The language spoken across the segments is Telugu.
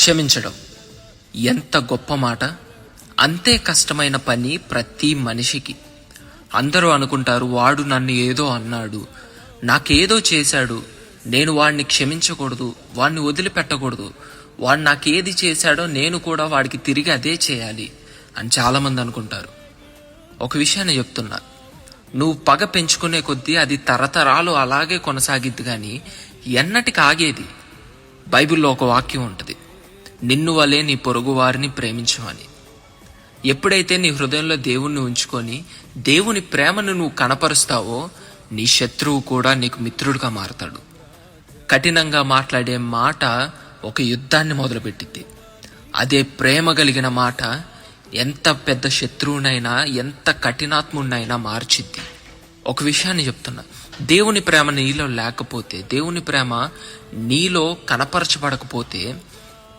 క్షమించడం ఎంత గొప్ప మాట. అంతే కష్టమైన పని ప్రతి మనిషికి. అందరూ అనుకుంటారు, వాడు నన్ను ఏదో అన్నాడు, నాకేదో చేశాడు, నేను వాడిని క్షమించకూడదు, వాడిని వదిలిపెట్టకూడదు, వాడు నాకేది చేశాడో నేను కూడా వాడికి తిరిగి అదే చేయాలి అని చాలామంది అనుకుంటారు. ఒక విషయాన్ని చెప్తున్నా, నువ్వు పగ పెంచుకునే కొద్దీ అది తరతరాలు అలాగే కొనసాగిద్ది, కానీ ఎన్నటికి ఆగేది. బైబిల్లో ఒక వాక్యం ఉంటుంది, నిన్ను వలే నీ పొరుగు వారిని ప్రేమించమని. ఎప్పుడైతే నీ హృదయంలో దేవుణ్ణి ఉంచుకొని దేవుని ప్రేమను నువ్వు కనపరుస్తావో, నీ శత్రువు కూడా నీకు మిత్రుడిగా మారతాడు. కఠినంగా మాట్లాడే మాట ఒక యుద్ధాన్ని మొదలుపెట్టిద్ది. అదే ప్రేమ కలిగిన మాట ఎంత పెద్ద శత్రువునైనా, ఎంత కఠినాత్ముడినైనా మార్చిద్ది. ఒక విషయాన్ని చెప్తున్నా, దేవుని ప్రేమ నీలో లేకపోతే, దేవుని ప్రేమ నీలో కనపరచబడకపోతే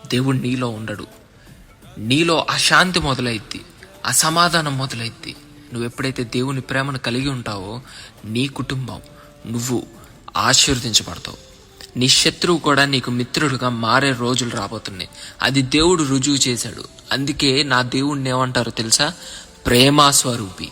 దేవుడు నీలో ఉండడు. నీలో అశాంతి మొదలైద్ది, అసమాధానం మొదలైద్ది. నువ్వు ఎప్పుడైతే దేవుని ప్రేమను కలిగి ఉంటావో, నీ కుటుంబం, నువ్వు ఆశీర్వదించబడతావు. నీ శత్రువు కూడా నీకు మిత్రుడుగా మారే రోజులు రాబోతున్నాయి. అది దేవుడు రుజువు చేశాడు. అందుకే నా దేవుణ్ణి ఏమంటారో తెలుసా? ప్రేమ స్వరూపి.